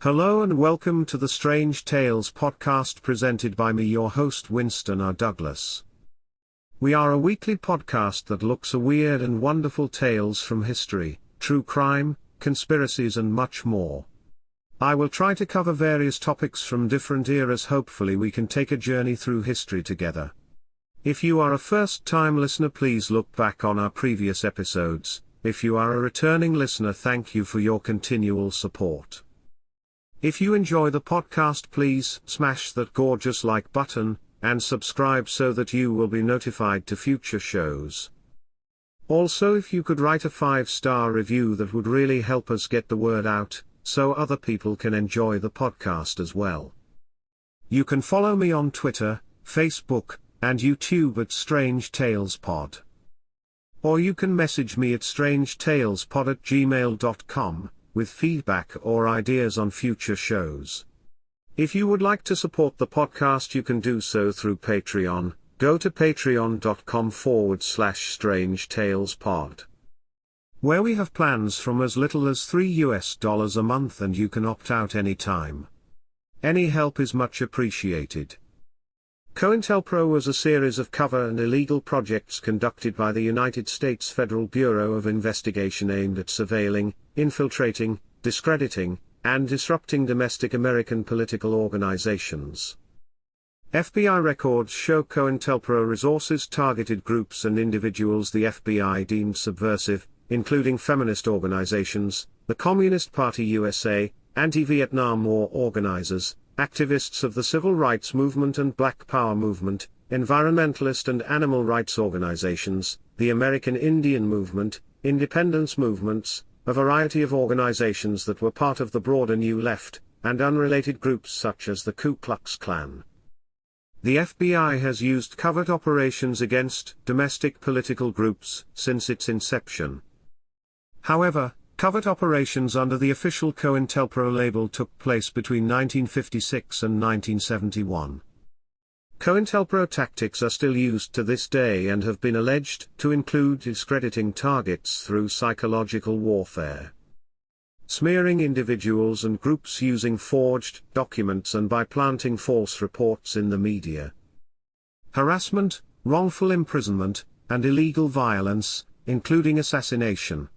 Hello and welcome to the Strange Tales podcast presented by me, your host Winston R. Douglas. We are a weekly podcast that looks at weird and wonderful tales from history, true crime, conspiracies and much more. I will try to cover various topics from different eras. Hopefully we can take a journey through history together. If you are a first-time listener, please look back on our previous episodes. If you are a returning listener, thank you for your continual support. If you enjoy the podcast, please smash that gorgeous like button, and subscribe so that you will be notified to future shows. Also, if you could write a 5-star review, that would really help us get the word out, so other people can enjoy the podcast as well. You can follow me on Twitter, Facebook, and YouTube at Strange Tales Pod. Or you can message me at strangetalespod@gmail.com, with feedback or ideas on future shows. If you would like to support the podcast, you can do so through Patreon. Go to patreon.com/strangetalespod. Where we have plans from as little as $3 a month, and you can opt out anytime. Any help is much appreciated. Cointelpro was a series of covert and illegal projects conducted by the United States Federal Bureau of Investigation aimed at surveilling, infiltrating, discrediting, and disrupting domestic American political organizations. FBI records show Cointelpro resources targeted groups and individuals the FBI deemed subversive, including feminist organizations, the Communist Party USA, anti-Vietnam War organizers, activists of the civil rights movement and Black Power movement, environmentalist and animal rights organizations, the American Indian movement, independence movements, a variety of organizations that were part of the broader New Left, and unrelated groups such as the Ku Klux Klan. The FBI has used covert operations against domestic political groups since its inception. However, covert operations under the official Cointelpro label took place between 1956 and 1971. Cointelpro tactics are still used to this day and have been alleged to include discrediting targets through psychological warfare, smearing individuals and groups using forged documents and by planting false reports in the media, harassment, wrongful imprisonment, and illegal violence, including assassination.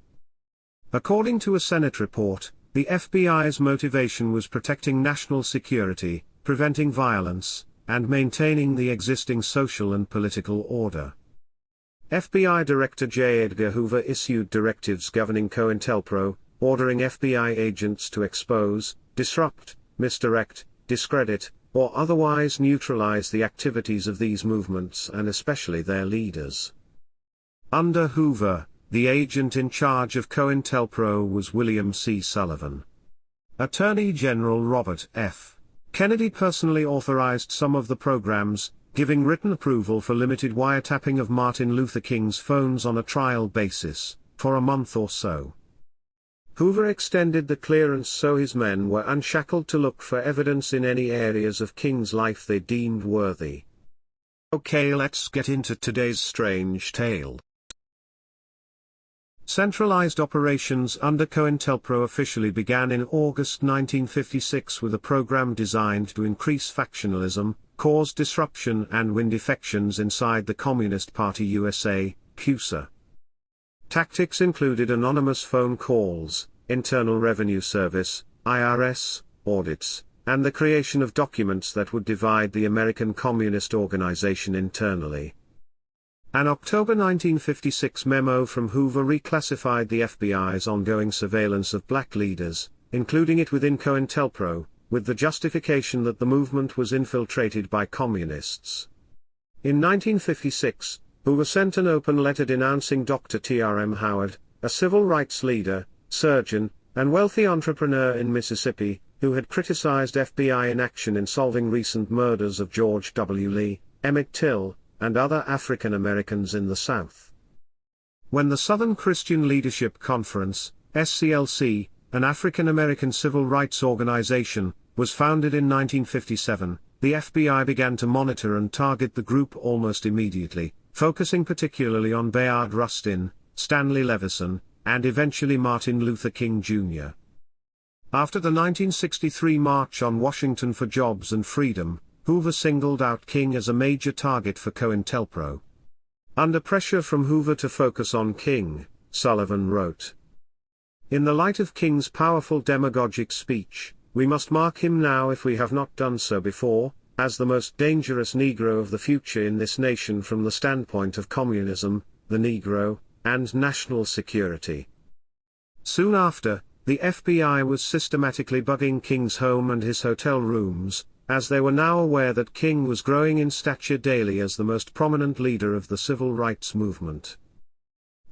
According to a Senate report, the FBI's motivation was protecting national security, preventing violence, and maintaining the existing social and political order. FBI Director J. Edgar Hoover issued directives governing Cointelpro, ordering FBI agents to expose, disrupt, misdirect, discredit, or otherwise neutralize the activities of these movements and especially their leaders. Under Hoover, the agent in charge of Cointelpro was William C. Sullivan. Attorney General Robert F. Kennedy personally authorized some of the programs, giving written approval for limited wiretapping of Martin Luther King's phones on a trial basis, for a month or so. Hoover extended the clearance so his men were unshackled to look for evidence in any areas of King's life they deemed worthy. Okay, let's get into today's strange tale. Centralized operations under Cointelpro officially began in August 1956 with a program designed to increase factionalism, cause disruption and win defections inside the Communist Party USA, CUSA. Tactics included anonymous phone calls, Internal Revenue Service, IRS, audits, and the creation of documents that would divide the American Communist Organization internally. An October 1956 memo from Hoover reclassified the FBI's ongoing surveillance of black leaders, including it within Cointelpro, with the justification that the movement was infiltrated by communists. In 1956, Hoover sent an open letter denouncing Dr. T.R.M. Howard, a civil rights leader, surgeon, and wealthy entrepreneur in Mississippi, who had criticized FBI inaction in solving recent murders of George W. Lee, Emmett Till, and other African Americans in the South. When the Southern Christian Leadership Conference, SCLC, an African American civil rights organization, was founded in 1957, the FBI began to monitor and target the group almost immediately, focusing particularly on Bayard Rustin, Stanley Levison, and eventually Martin Luther King Jr. After the 1963 March on Washington for Jobs and Freedom, Hoover singled out King as a major target for Cointelpro. Under pressure from Hoover to focus on King, Sullivan wrote, "In the light of King's powerful demagogic speech, we must mark him now, if we have not done so before, as the most dangerous Negro of the future in this nation from the standpoint of communism, the Negro, and national security." Soon after, the FBI was systematically bugging King's home and his hotel rooms, as they were now aware that King was growing in stature daily as the most prominent leader of the civil rights movement.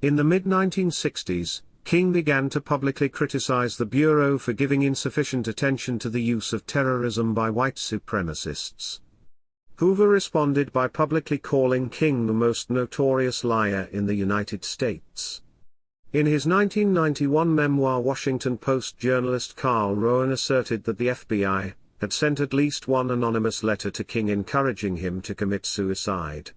In the mid-1960s, King began to publicly criticize the Bureau for giving insufficient attention to the use of terrorism by white supremacists. Hoover responded by publicly calling King the most notorious liar in the United States. In his 1991 memoir, Washington Post journalist Carl Rowan asserted that the FBI had sent at least one anonymous letter to King encouraging him to commit suicide.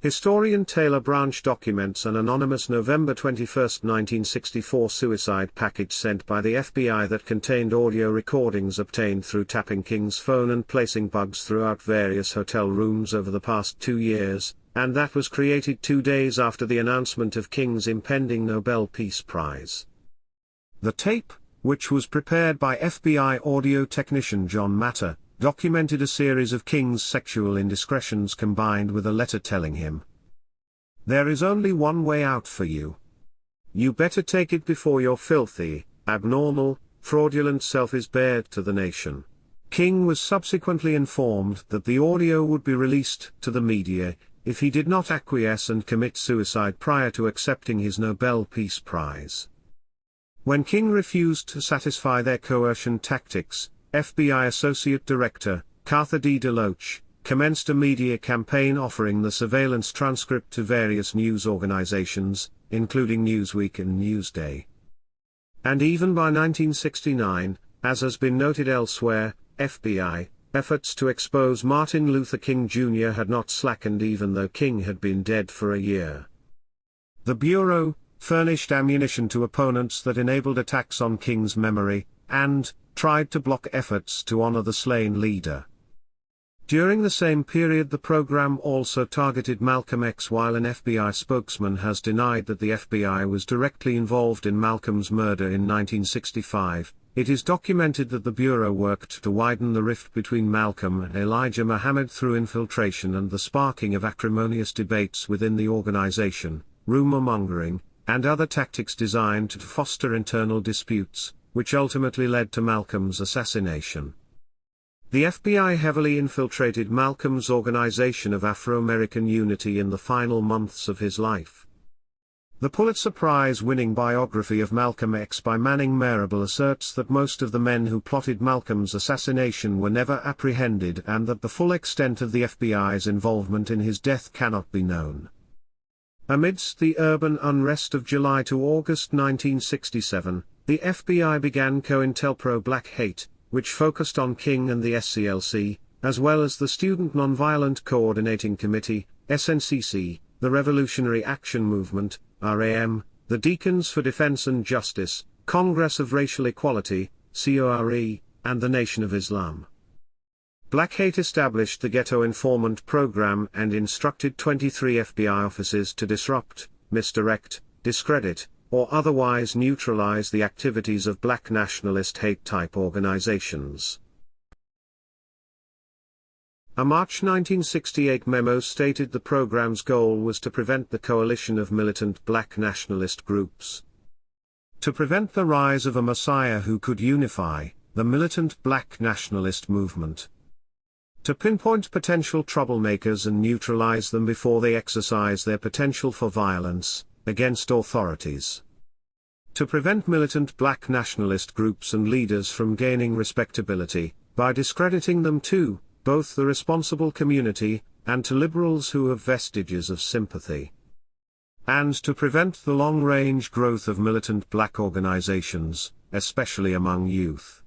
Historian Taylor Branch documents an anonymous November 21, 1964 suicide package sent by the FBI that contained audio recordings obtained through tapping King's phone and placing bugs throughout various hotel rooms over the past 2 years, and that was created 2 days after the announcement of King's impending Nobel Peace Prize. The tape, which was prepared by FBI audio technician John Matter, documented a series of King's sexual indiscretions combined with a letter telling him, "There is only one way out for you. You better take it before your filthy, abnormal, fraudulent self is bared to the nation." King was subsequently informed that the audio would be released to the media if he did not acquiesce and commit suicide prior to accepting his Nobel Peace Prize. When King refused to satisfy their coercion tactics, FBI Associate Director, Cartha D. DeLoach, commenced a media campaign offering the surveillance transcript to various news organizations, including Newsweek and Newsday. And even by 1969, as has been noted elsewhere, FBI efforts to expose Martin Luther King Jr. had not slackened even though King had been dead for a year. The Bureau furnished ammunition to opponents that enabled attacks on King's memory, and tried to block efforts to honor the slain leader. During the same period, the program also targeted Malcolm X. While an FBI spokesman has denied that the FBI was directly involved in Malcolm's murder in 1965, it is documented that the Bureau worked to widen the rift between Malcolm and Elijah Muhammad through infiltration and the sparking of acrimonious debates within the organization, rumor-mongering, and other tactics designed to foster internal disputes, which ultimately led to Malcolm's assassination. The FBI heavily infiltrated Malcolm's Organization of Afro-American Unity in the final months of his life. The Pulitzer Prize-winning biography of Malcolm X by Manning Marable asserts that most of the men who plotted Malcolm's assassination were never apprehended and that the full extent of the FBI's involvement in his death cannot be known. Amidst the urban unrest of July to August 1967, the FBI began Cointelpro Black Hate, which focused on King and the SCLC, as well as the Student Nonviolent Coordinating Committee, SNCC, the Revolutionary Action Movement, RAM, the Deacons for Defense and Justice, Congress of Racial Equality, CORE, and the Nation of Islam. Black Hate established the Ghetto Informant Program and instructed 23 FBI offices to disrupt, misdirect, discredit, or otherwise neutralize the activities of black nationalist hate-type organizations. A March 1968 memo stated the program's goal was to prevent the coalition of militant black nationalist groups. To prevent the rise of a messiah who could unify the militant black nationalist movement. To pinpoint potential troublemakers and neutralize them before they exercise their potential for violence against authorities. To prevent militant black nationalist groups and leaders from gaining respectability, by discrediting them to both the responsible community, and to liberals who have vestiges of sympathy. And to prevent the long-range growth of militant black organizations, especially among youth.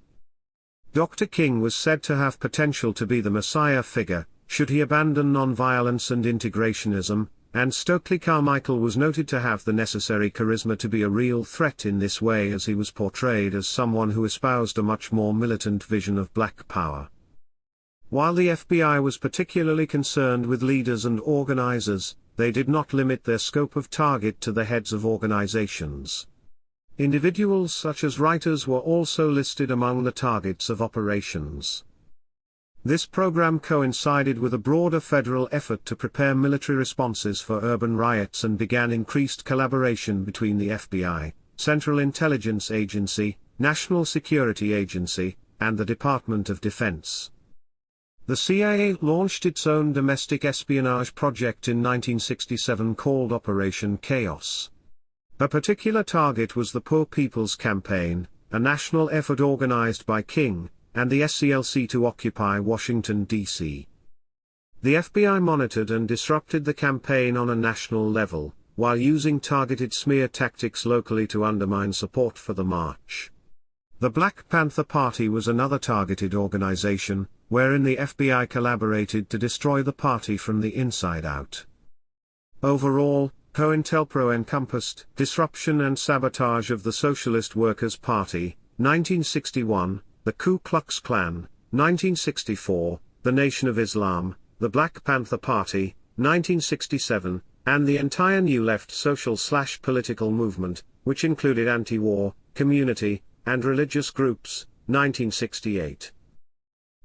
Dr. King was said to have potential to be the messiah figure, should he abandon nonviolence and integrationism, and Stokely Carmichael was noted to have the necessary charisma to be a real threat in this way, as he was portrayed as someone who espoused a much more militant vision of black power. While the FBI was particularly concerned with leaders and organizers, they did not limit their scope of target to the heads of organizations. Individuals such as writers were also listed among the targets of operations. This program coincided with a broader federal effort to prepare military responses for urban riots and began increased collaboration between the FBI, Central Intelligence Agency, National Security Agency, and the Department of Defense. The CIA launched its own domestic espionage project in 1967 called Operation Chaos. A particular target was the Poor People's Campaign, a national effort organized by King and the SCLC to occupy Washington, D.C. The FBI monitored and disrupted the campaign on a national level, while using targeted smear tactics locally to undermine support for the march. The Black Panther Party was another targeted organization, wherein the FBI collaborated to destroy the party from the inside out. Overall, COINTELPRO encompassed disruption and sabotage of the Socialist Workers' Party, 1961, the Ku Klux Klan, 1964, the Nation of Islam, the Black Panther Party, 1967, and the entire New Left social/political movement, which included anti-war, community, and religious groups, 1968.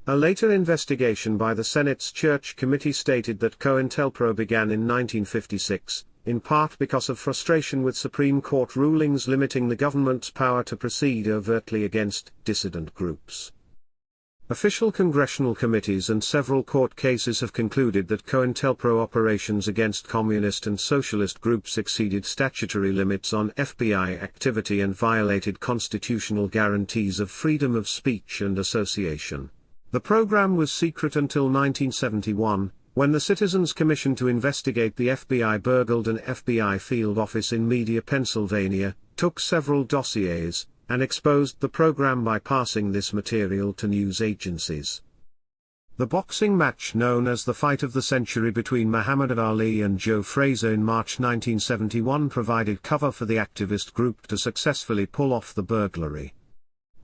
A later investigation by the Senate's Church Committee stated that COINTELPRO began in 1956, in part because of frustration with Supreme Court rulings limiting the government's power to proceed overtly against dissident groups. Official congressional committees and several court cases have concluded that COINTELPRO operations against communist and socialist groups exceeded statutory limits on FBI activity and violated constitutional guarantees of freedom of speech and association. The program was secret until 1971, when the Citizens Commission to investigate the FBI burgled an FBI field office in Media, Pennsylvania, took several dossiers, and exposed the program by passing this material to news agencies. The boxing match known as the Fight of the Century between Muhammad Ali and Joe Fraser in March 1971 provided cover for the activist group to successfully pull off the burglary.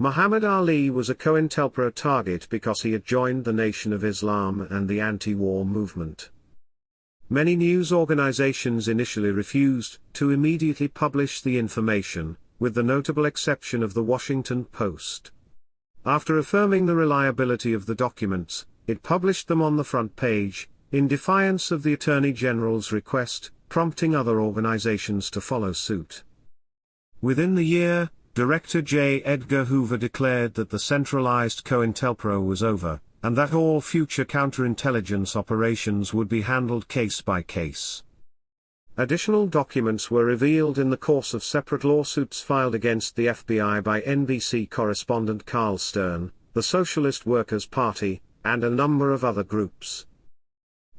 Muhammad Ali was a COINTELPRO target because he had joined the Nation of Islam and the anti-war movement. Many news organizations initially refused to immediately publish the information, with the notable exception of the Washington Post. After affirming the reliability of the documents, it published them on the front page, in defiance of the Attorney General's request, prompting other organizations to follow suit. Within the year, Director J. Edgar Hoover declared that the centralized COINTELPRO was over, and that all future counterintelligence operations would be handled case by case. Additional documents were revealed in the course of separate lawsuits filed against the FBI by NBC correspondent Carl Stern, the Socialist Workers' Party, and a number of other groups.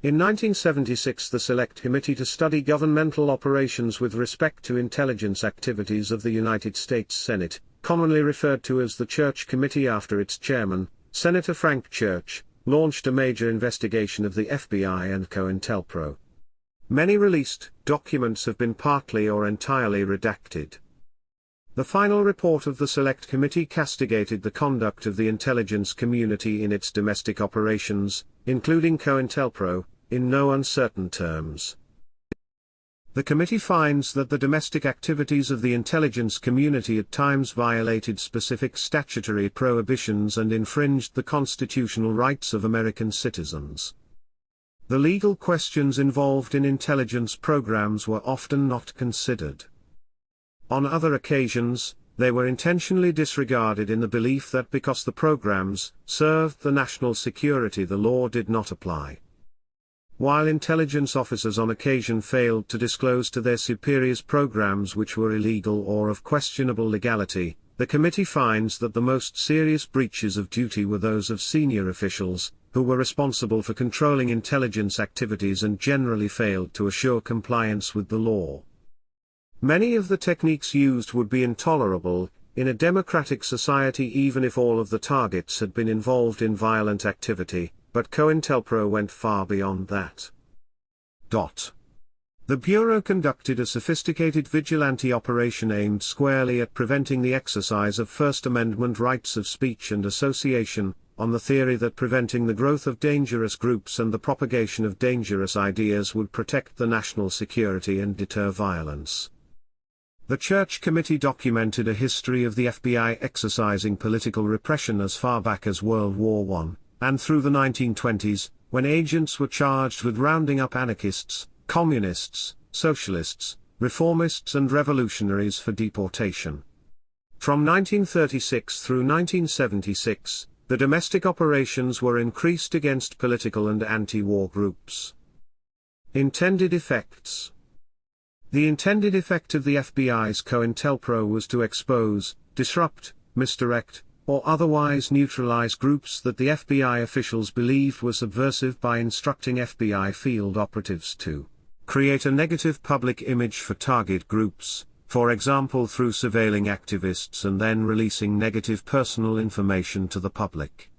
In 1976, the Select Committee to Study Governmental Operations with Respect to Intelligence Activities of the United States Senate, commonly referred to as the Church Committee after its chairman, Senator Frank Church, launched a major investigation of the FBI and COINTELPRO. Many released documents have been partly or entirely redacted. The final report of the Select Committee castigated the conduct of the intelligence community in its domestic operations, including COINTELPRO, in no uncertain terms. The committee finds that the domestic activities of the intelligence community at times violated specific statutory prohibitions and infringed the constitutional rights of American citizens. The legal questions involved in intelligence programs were often not considered. On other occasions, they were intentionally disregarded in the belief that because the programs served the national security, the law did not apply. While intelligence officers on occasion failed to disclose to their superiors programs which were illegal or of questionable legality, the committee finds that the most serious breaches of duty were those of senior officials, who were responsible for controlling intelligence activities and generally failed to assure compliance with the law. Many of the techniques used would be intolerable in a democratic society even if all of the targets had been involved in violent activity, but COINTELPRO went far beyond that. The Bureau conducted a sophisticated vigilante operation aimed squarely at preventing the exercise of First Amendment rights of speech and association, on the theory that preventing the growth of dangerous groups and the propagation of dangerous ideas would protect the national security and deter violence. The Church Committee documented a history of the FBI exercising political repression as far back as World War I, and through the 1920s, when agents were charged with rounding up anarchists, communists, socialists, reformists and revolutionaries for deportation. From 1936 through 1976, the domestic operations were increased against political and anti-war groups. Intended effects. The intended effect of the FBI's Cointelpro was to expose, disrupt, misdirect, or otherwise neutralize groups that the FBI officials believed were subversive by instructing FBI field operatives to create a negative public image for target groups, for example through surveilling activists and then releasing negative personal information to the public.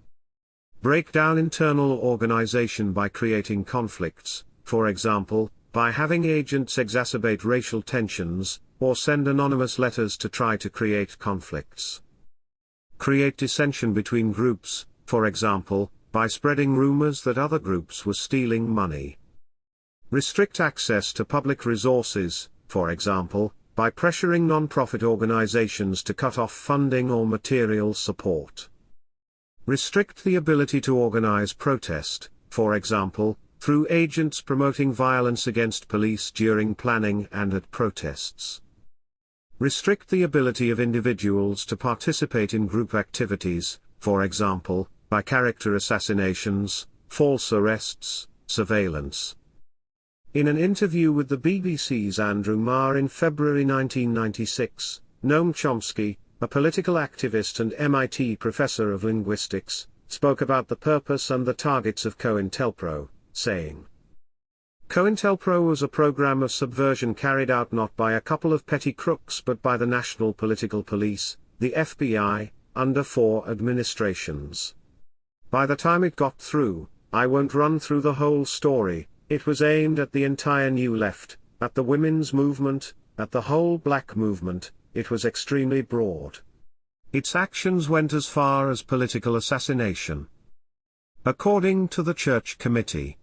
Break down internal organization by creating conflicts, for example, by having agents exacerbate racial tensions, or send anonymous letters to try to create conflicts. Create dissension between groups, for example, by spreading rumors that other groups were stealing money. Restrict access to public resources, for example, by pressuring non-profit organizations to cut off funding or material support. Restrict the ability to organize protest, for example, through agents promoting violence against police during planning and at protests. Restrict the ability of individuals to participate in group activities, for example, by character assassinations, false arrests, surveillance. In an interview with the BBC's Andrew Marr in February 1996, Noam Chomsky, a political activist and MIT professor of linguistics, spoke about the purpose and the targets of Cointelpro, saying, "Cointelpro was a program of subversion carried out not by a couple of petty crooks but by the National Political Police, the FBI, under 4 administrations. By the time it got through, I won't run through the whole story, it was aimed at the entire New Left, at the women's movement, at the whole black movement, it was extremely broad. Its actions went as far as political assassination." According to the Church Committee,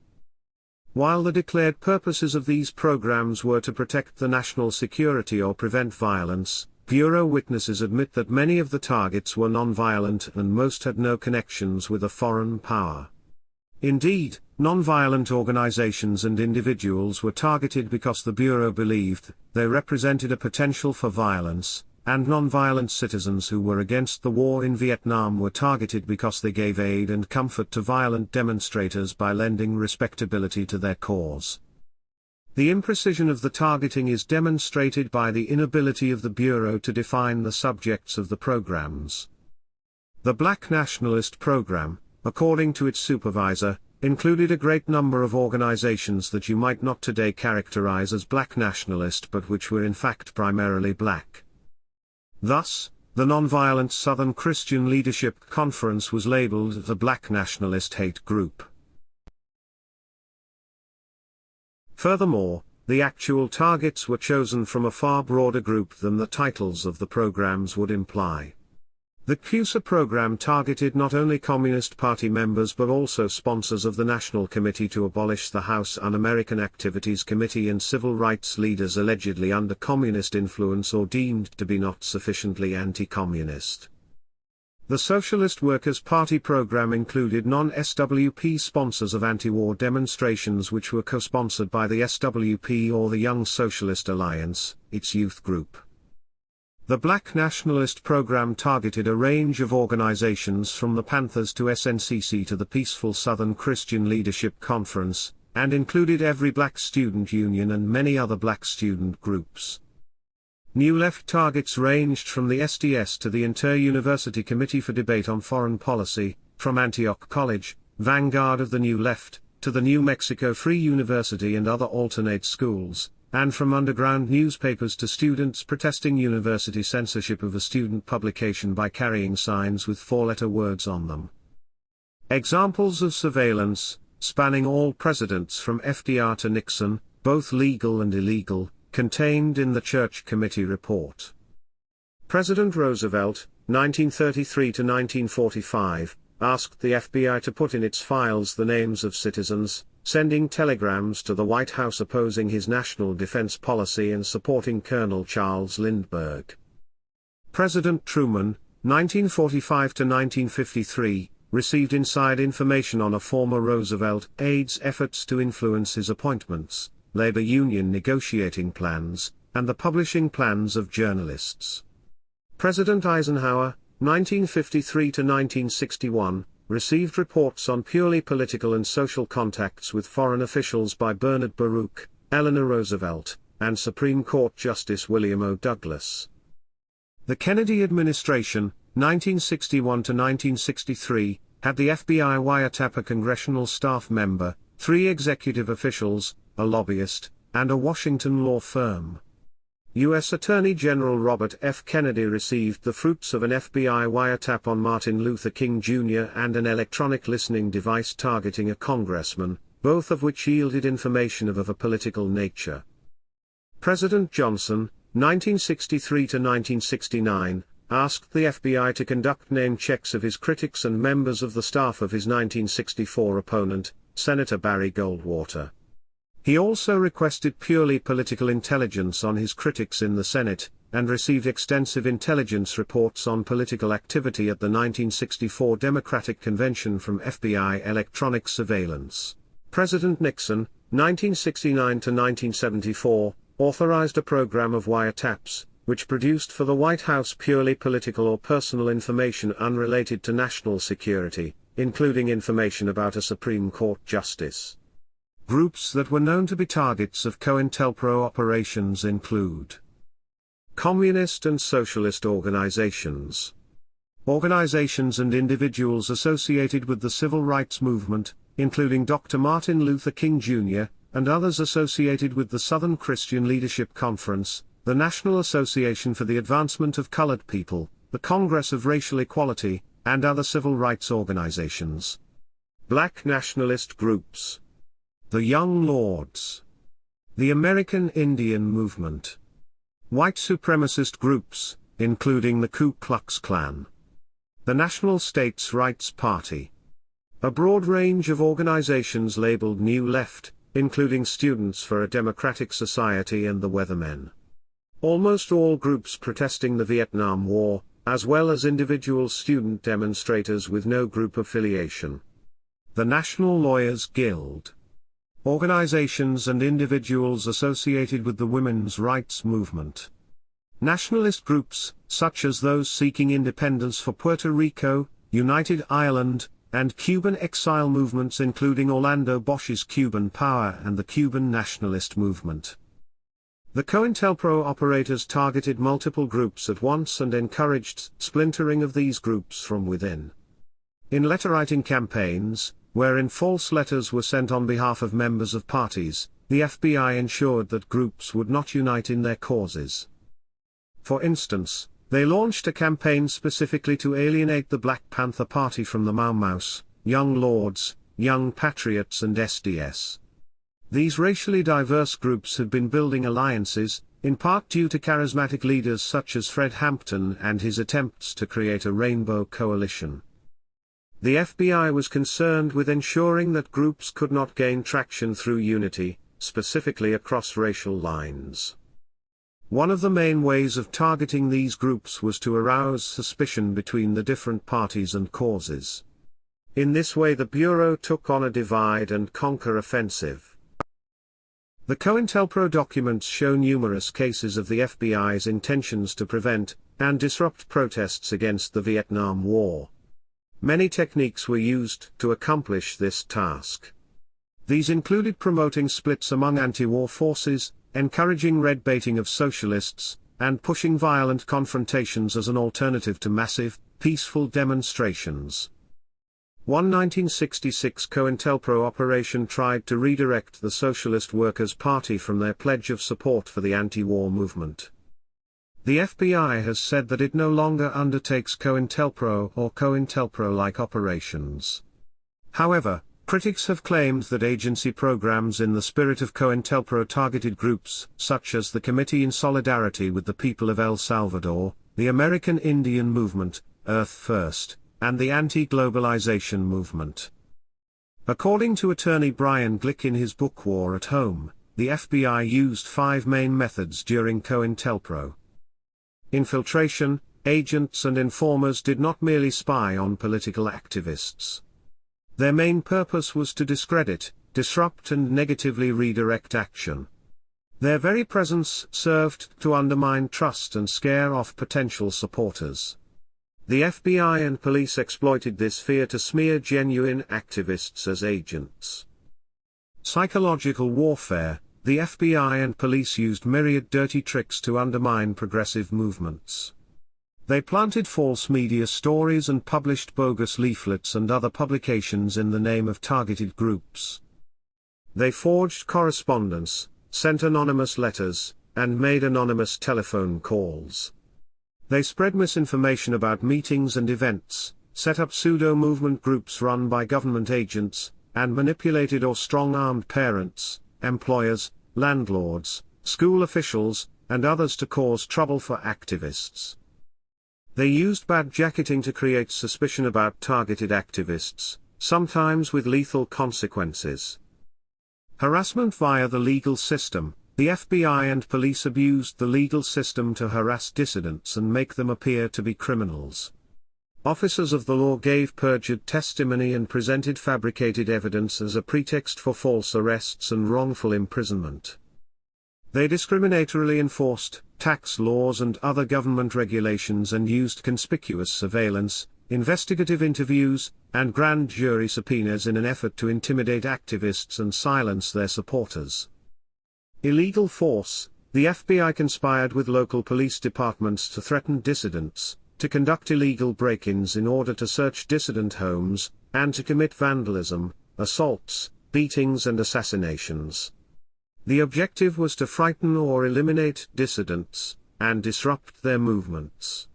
while the declared purposes of these programs were to protect the national security or prevent violence, Bureau witnesses admit that many of the targets were non-violent and most had no connections with a foreign power. Indeed, non-violent organizations and individuals were targeted because the Bureau believed they represented a potential for violence, and non-violent citizens who were against the war in Vietnam were targeted because they gave aid and comfort to violent demonstrators by lending respectability to their cause. The imprecision of the targeting is demonstrated by the inability of the Bureau to define the subjects of the programs. The Black Nationalist Program, according to its supervisor, included a great number of organizations that you might not today characterize as black nationalist but which were in fact primarily black. Thus, the Nonviolent Southern Christian Leadership Conference was labeled the Black Nationalist Hate Group. Furthermore, the actual targets were chosen from a far broader group than the titles of the programs would imply. The CUSA program targeted not only Communist Party members but also sponsors of the National Committee to Abolish the House Un-American Activities Committee and civil rights leaders allegedly under communist influence or deemed to be not sufficiently anti-communist. The Socialist Workers' Party program included non-SWP sponsors of anti-war demonstrations which were co-sponsored by the SWP or the Young Socialist Alliance, its youth group. The Black Nationalist Program targeted a range of organizations from the Panthers to SNCC to the Peaceful Southern Christian Leadership Conference, and included every black student union and many other black student groups. New Left targets ranged from the SDS to the Inter-University Committee for Debate on Foreign Policy, from Antioch College, vanguard of the New Left, to the New Mexico Free University and other alternate schools, and from underground newspapers to students protesting university censorship of a student publication by carrying signs with 4-letter words on them. Examples of surveillance, spanning all presidents from FDR to Nixon, both legal and illegal, contained in the Church Committee report. President Roosevelt, 1933 to 1945, asked the FBI to put in its files the names of citizens, sending telegrams to the White House opposing his national defense policy and supporting Colonel Charles Lindbergh. President Truman, 1945 to 1953, received inside information on a former Roosevelt aide's efforts to influence his appointments, labor union negotiating plans, and the publishing plans of journalists. President Eisenhower, 1953 to 1961, received reports on purely political and social contacts with foreign officials by Bernard Baruch, Eleanor Roosevelt, and Supreme Court Justice William O. Douglas. The Kennedy administration, 1961 to 1963, had the FBI wiretap a congressional staff member, 3 executive officials, a lobbyist, and a Washington law firm. U.S. Attorney General Robert F. Kennedy received the fruits of an FBI wiretap on Martin Luther King Jr. and an electronic listening device targeting a congressman, both of which yielded information of a political nature. President Johnson, 1963 to 1969, asked the FBI to conduct name checks of his critics and members of the staff of his 1964 opponent, Senator Barry Goldwater. He also requested purely political intelligence on his critics in the Senate, and received extensive intelligence reports on political activity at the 1964 Democratic Convention from FBI electronic surveillance. President Nixon, 1969 to 1974, authorized a program of wiretaps, which produced for the White House purely political or personal information unrelated to national security, including information about a Supreme Court justice. Groups that were known to be targets of Cointelpro operations include communist and socialist organizations, organizations and individuals associated with the civil rights movement, including Dr. Martin Luther King Jr., and others associated with the Southern Christian Leadership Conference, the National Association for the Advancement of Colored People, the Congress of Racial Equality, and other civil rights organizations. Black nationalist groups, the Young Lords, the American Indian Movement, white supremacist groups, including the Ku Klux Klan, the National States' Rights Party, a broad range of organizations labeled New Left, including Students for a Democratic Society and the Weathermen. Almost all groups protesting the Vietnam War, as well as individual student demonstrators with no group affiliation. The National Lawyers Guild. Organizations and individuals associated with the women's rights movement. Nationalist groups, such as those seeking independence for Puerto Rico, United Ireland, and Cuban exile movements including Orlando Bosch's Cuban Power and the Cuban Nationalist Movement. The Cointelpro operators targeted multiple groups at once and encouraged splintering of these groups from within. In letter-writing campaigns, wherein false letters were sent on behalf of members of parties, the FBI ensured that groups would not unite in their causes. For instance, they launched a campaign specifically to alienate the Black Panther Party from the Mau Maus, Young Lords, Young Patriots and SDS. These racially diverse groups had been building alliances, in part due to charismatic leaders such as Fred Hampton and his attempts to create a rainbow coalition. The FBI was concerned with ensuring that groups could not gain traction through unity, specifically across racial lines. One of the main ways of targeting these groups was to arouse suspicion between the different parties and causes. In this way the Bureau took on a divide-and-conquer offensive. The Cointelpro documents show numerous cases of the FBI's intentions to prevent and disrupt protests against the Vietnam War. Many techniques were used to accomplish this task. These included promoting splits among anti-war forces, encouraging red baiting of socialists, and pushing violent confrontations as an alternative to massive, peaceful demonstrations. One 1966 Cointelpro operation tried to redirect the Socialist Workers' Party from their pledge of support for the anti-war movement. The FBI has said that it no longer undertakes Cointelpro or Cointelpro-like operations. However, Critics have claimed that agency programs in the spirit of Cointelpro targeted groups such as the Committee in Solidarity with the People of El Salvador, the American Indian Movement, Earth First, and the Anti-Globalization Movement. According to attorney Brian Glick in his book War at Home, the FBI used 5 main methods during Cointelpro. Infiltration: agents and informers did not merely spy on political activists. Their main purpose was to discredit, disrupt and negatively redirect action. Their very presence served to undermine trust and scare off potential supporters. The FBI and police exploited this fear to smear genuine activists as agents. Psychological warfare: the FBI and police used myriad dirty tricks to undermine progressive movements. They planted false media stories and published bogus leaflets and other publications in the name of targeted groups. They forged correspondence, sent anonymous letters, and made anonymous telephone calls. They spread misinformation about meetings and events, set up pseudo-movement groups run by government agents, and manipulated or strong-armed parents, employers, landlords, school officials, and others to cause trouble for activists. They used bad jacketing to create suspicion about targeted activists, sometimes with lethal consequences. Harassment via the legal system: the FBI and police abused the legal system to harass dissidents and make them appear to be criminals. Officers of the law gave perjured testimony and presented fabricated evidence as a pretext for false arrests and wrongful imprisonment. They discriminatorily enforced tax laws and other government regulations and used conspicuous surveillance, investigative interviews, and grand jury subpoenas in an effort to intimidate activists and silence their supporters. Illegal force: the FBI conspired with local police departments to threaten dissidents, to conduct illegal break-ins in order to search dissident homes, and to commit vandalism, assaults, beatings and assassinations. The objective was to frighten or eliminate dissidents, and disrupt their movements.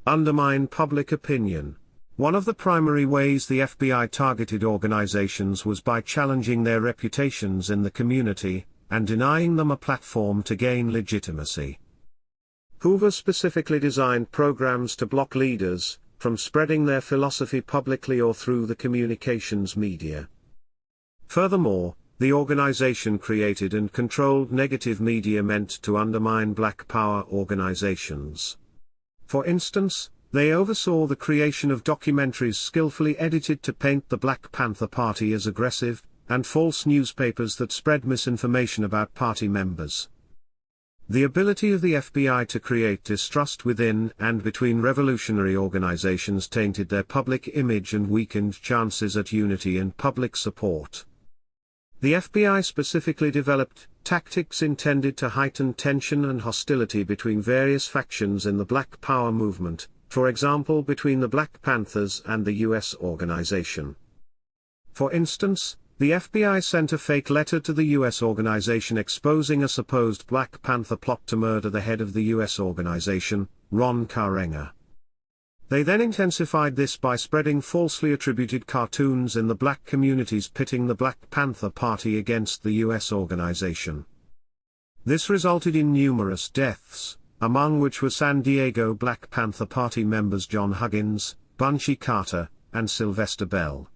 Undermine public opinion: one of the primary ways the FBI targeted organizations was by challenging their reputations in the community, and denying them a platform to gain legitimacy. Hoover specifically designed programs to block leaders from spreading their philosophy publicly or through the communications media. Furthermore, the organization created and controlled negative media meant to undermine Black Power organizations. For instance, they oversaw the creation of documentaries skillfully edited to paint the Black Panther Party as aggressive, and false newspapers that spread misinformation about party members. The ability of the FBI to create distrust within and between revolutionary organizations tainted their public image and weakened chances at unity and public support. The FBI specifically developed tactics intended to heighten tension and hostility between various factions in the Black Power movement, for example between the Black Panthers and the U.S. organization. For instance, the FBI sent a fake letter to the U.S. organization exposing a supposed Black Panther plot to murder the head of the U.S. organization, Ron Karenga. They then intensified this by spreading falsely attributed cartoons in the black communities pitting the Black Panther Party against the U.S. organization. This resulted in numerous deaths, among which were San Diego Black Panther Party members John Huggins, Bunchy Carter, and Sylvester Bell.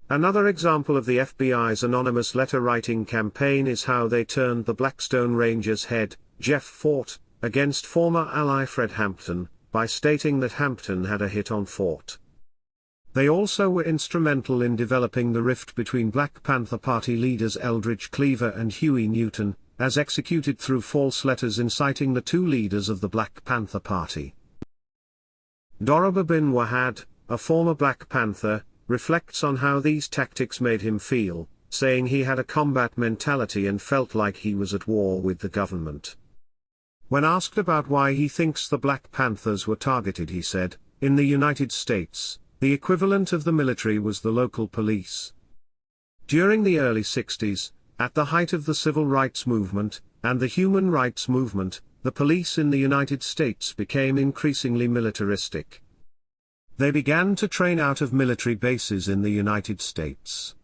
Another example of the FBI's anonymous letter-writing campaign is how they turned the Blackstone Rangers head, Jeff Fort, against former ally Fred Hampton, by stating that Hampton had a hit on Fort. They also were instrumental in developing the rift between Black Panther Party leaders Eldridge Cleaver and Huey Newton, as executed through false letters inciting the two leaders of the Black Panther Party. Doroba bin Wahad, a former Black Panther, reflects on how these tactics made him feel, saying he had a combat mentality and felt like he was at war with the government. When asked about why he thinks the Black Panthers were targeted, he said, "In the United States, the equivalent of the military was the local police." During the early 60s, at the height of the civil rights movement, and the human rights movement, the police in the United States became increasingly militaristic. They began to train out of military bases in the United States.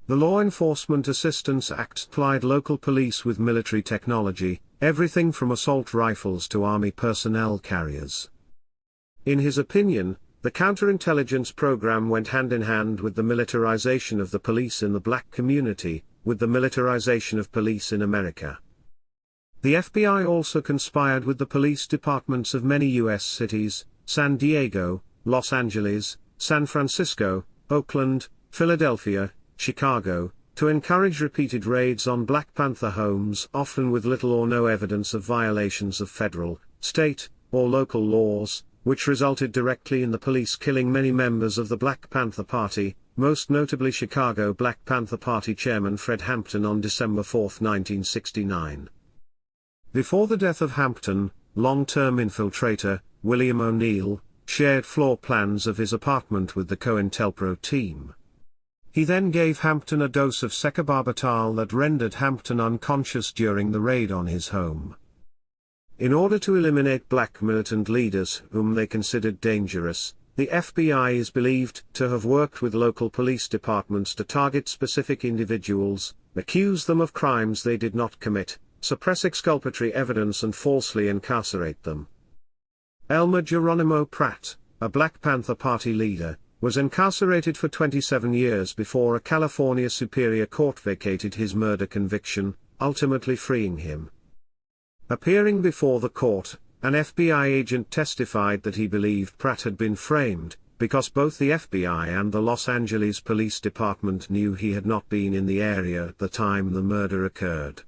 The Law Enforcement Assistance Act supplied local police with military technology, everything from assault rifles to army personnel carriers. In his opinion, the counterintelligence program went hand in hand with the militarization of the police in the black community, with the militarization of police in America. The FBI also conspired with the police departments of many U.S. cities, San Diego, Los Angeles, San Francisco, Oakland, Philadelphia, Chicago, to encourage repeated raids on Black Panther homes, often with little or no evidence of violations of federal, state, or local laws, which resulted directly in the police killing many members of the Black Panther Party, most notably Chicago Black Panther Party chairman Fred Hampton on December 4, 1969. Before the death of Hampton, long-term infiltrator, William O'Neill, shared floor plans of his apartment with the Cointelpro team. He then gave Hampton a dose of secabarbital that rendered Hampton unconscious during the raid on his home. In order to eliminate black militant leaders whom they considered dangerous, the FBI is believed to have worked with local police departments to target specific individuals, accuse them of crimes they did not commit, suppress exculpatory evidence and falsely incarcerate them. Elmer Geronimo Pratt, a Black Panther Party leader, was incarcerated for 27 years before a California Superior Court vacated his murder conviction, ultimately freeing him. Appearing before the court, an FBI agent testified that he believed Pratt had been framed, because both the FBI and the Los Angeles Police Department knew he had not been in the area at the time the murder occurred.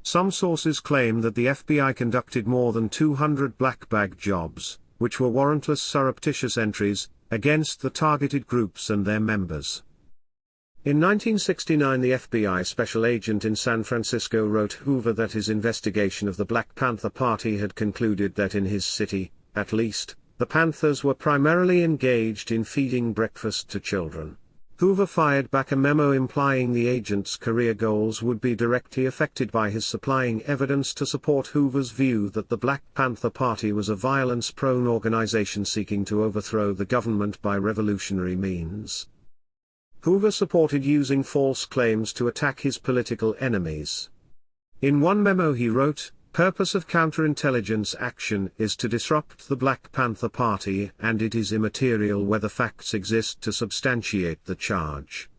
Some sources claim that the FBI conducted more than 200 black bag jobs, which were warrantless surreptitious entries, against the targeted groups and their members. In 1969, the FBI special agent in San Francisco wrote Hoover that his investigation of the Black Panther Party had concluded that in his city, at least, the Panthers were primarily engaged in feeding breakfast to children. Hoover fired back a memo implying the agent's career goals would be directly affected by his supplying evidence to support Hoover's view that the Black Panther Party was a violence-prone organization seeking to overthrow the government by revolutionary means. Hoover supported using false claims to attack his political enemies. In one memo he wrote, "Purpose of counterintelligence action is to disrupt the Black Panther Party, and it is immaterial whether facts exist to substantiate the charge."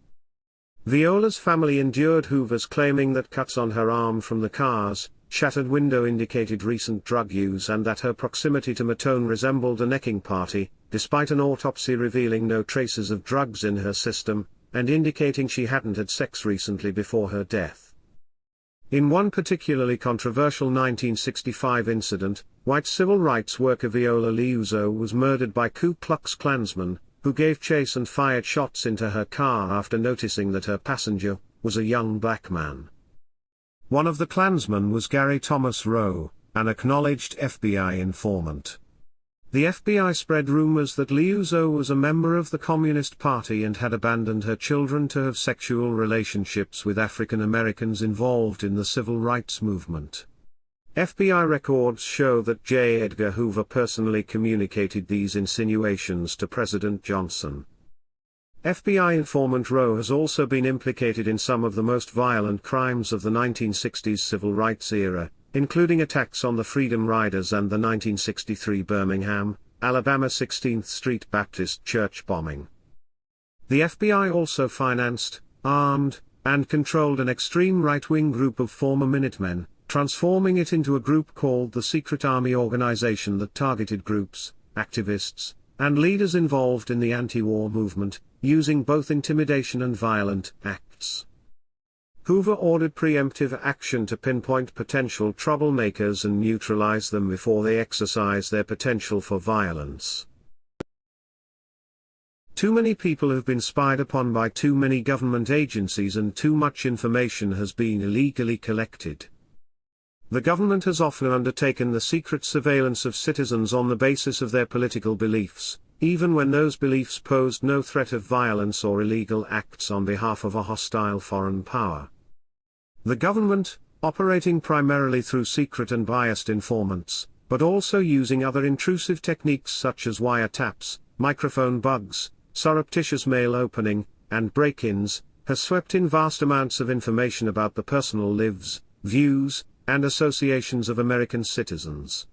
Viola's family endured Hoover's claiming that cuts on her arm from the car's shattered window indicated recent drug use and that her proximity to Matone resembled a necking party, despite an autopsy revealing no traces of drugs in her system, and indicating she hadn't had sex recently before her death. In one particularly controversial 1965 incident, white civil rights worker Viola Liuzzo was murdered by Ku Klux Klansmen, who gave chase and fired shots into her car after noticing that her passenger was a young black man. One of the Klansmen was Gary Thomas Rowe, an acknowledged FBI informant. The FBI spread rumors that Liuzzo was a member of the Communist Party and had abandoned her children to have sexual relationships with African Americans involved in the civil rights movement. FBI records show that J. Edgar Hoover personally communicated these insinuations to President Johnson. FBI informant Rowe has also been implicated in some of the most violent crimes of the 1960s civil rights era, including attacks on the Freedom Riders and the 1963 Birmingham, Alabama 16th Street Baptist Church bombing. The FBI also financed, armed, and controlled an extreme right-wing group of former Minutemen, transforming it into a group called the Secret Army Organization that targeted groups, activists, and leaders involved in the anti-war movement, using both intimidation and violent acts. Hoover ordered preemptive action to pinpoint potential troublemakers and neutralize them before they exercise their potential for violence. Too many people have been spied upon by too many government agencies and too much information has been illegally collected. The government has often undertaken the secret surveillance of citizens on the basis of their political beliefs, even when those beliefs posed no threat of violence or illegal acts on behalf of a hostile foreign power. The government, operating primarily through secret and biased informants, but also using other intrusive techniques such as wiretaps, microphone bugs, surreptitious mail opening, and break-ins, has swept in vast amounts of information about the personal lives, views, and associations of American citizens.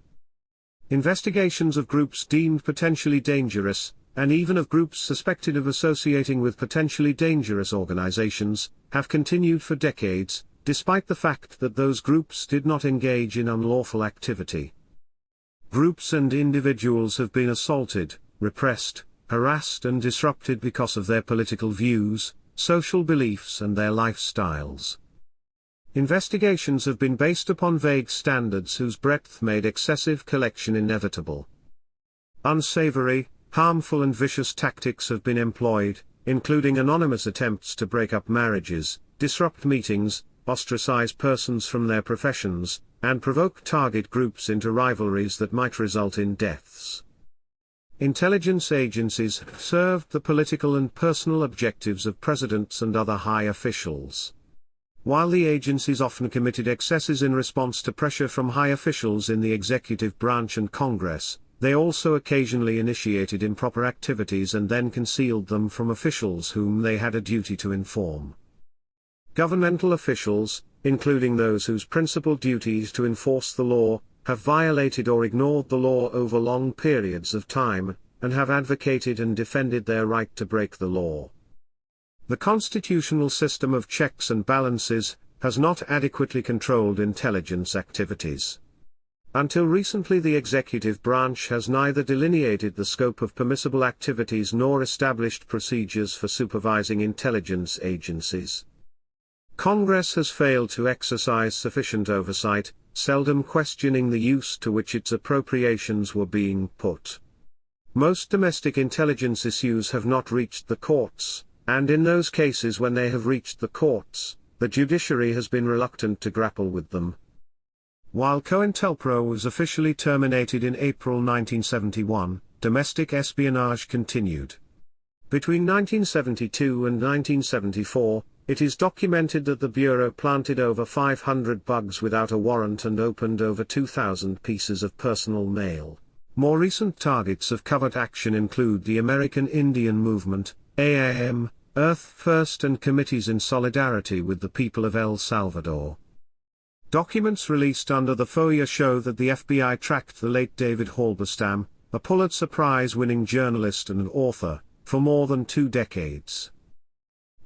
Investigations of groups deemed potentially dangerous, and even of groups suspected of associating with potentially dangerous organizations, have continued for decades, despite the fact that those groups did not engage in unlawful activity. Groups and individuals have been assaulted, repressed, harassed and disrupted because of their political views, social beliefs and their lifestyles. Investigations have been based upon vague standards whose breadth made excessive collection inevitable. Unsavory, harmful and vicious tactics have been employed, including anonymous attempts to break up marriages, disrupt meetings, ostracize persons from their professions, and provoke target groups into rivalries that might result in deaths. Intelligence agencies have served the political and personal objectives of presidents and other high officials. While the agencies often committed excesses in response to pressure from high officials in the executive branch and Congress, they also occasionally initiated improper activities and then concealed them from officials whom they had a duty to inform. Governmental officials, including those whose principal duty is to enforce the law, have violated or ignored the law over long periods of time, and have advocated and defended their right to break the law. The constitutional system of checks and balances has not adequately controlled intelligence activities. Until recently, the executive branch has neither delineated the scope of permissible activities nor established procedures for supervising intelligence agencies. Congress has failed to exercise sufficient oversight, seldom questioning the use to which its appropriations were being put. Most domestic intelligence issues have not reached the courts, and in those cases when they have reached the courts, the judiciary has been reluctant to grapple with them. While Cointelpro was officially terminated in April 1971, domestic espionage continued. Between 1972 and 1974, it is documented that the Bureau planted over 500 bugs without a warrant and opened over 2,000 pieces of personal mail. More recent targets of covert action include the American Indian Movement, AAM, Earth First and committees in solidarity with the people of El Salvador. Documents released under the FOIA show that the FBI tracked the late David Halberstam, a Pulitzer Prize-winning journalist and author, for more than 2 decades.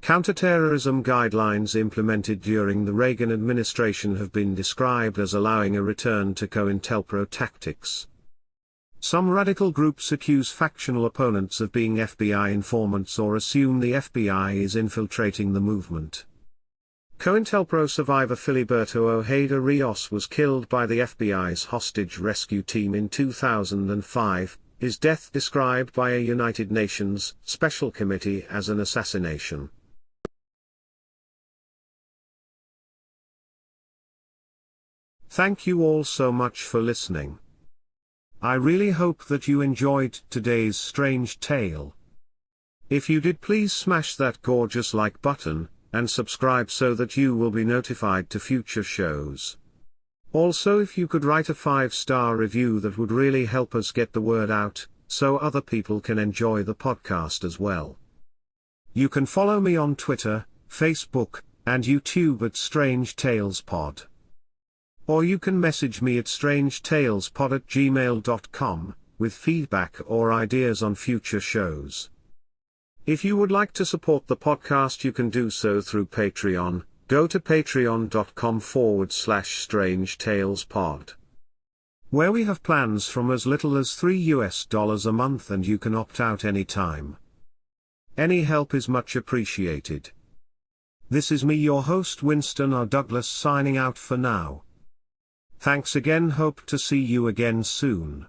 Counterterrorism guidelines implemented during the Reagan administration have been described as allowing a return to Cointelpro tactics. Some radical groups accuse factional opponents of being FBI informants or assume the FBI is infiltrating the movement. Cointelpro survivor Filiberto Ojeda Rios was killed by the FBI's hostage rescue team in 2005, his death described by a United Nations Special Committee as an assassination. Thank you all so much for listening. I really hope that you enjoyed today's strange tale. If you did, please smash that gorgeous like button, and subscribe so that you will be notified to future shows. Also, if you could write a 5-star review, that would really help us get the word out, so other people can enjoy the podcast as well. You can follow me on Twitter, Facebook, and YouTube at Strange Tales Pod. Or you can message me at strangetalespod@gmail.com, with feedback or ideas on future shows. If you would like to support the podcast, you can do so through Patreon. Go to patreon.com/strangetalespod, where we have plans from as little as $3 a month, and you can opt out anytime. Any help is much appreciated. This is me, your host Winston R. Douglas, signing out for now. Thanks again, hope to see you again soon.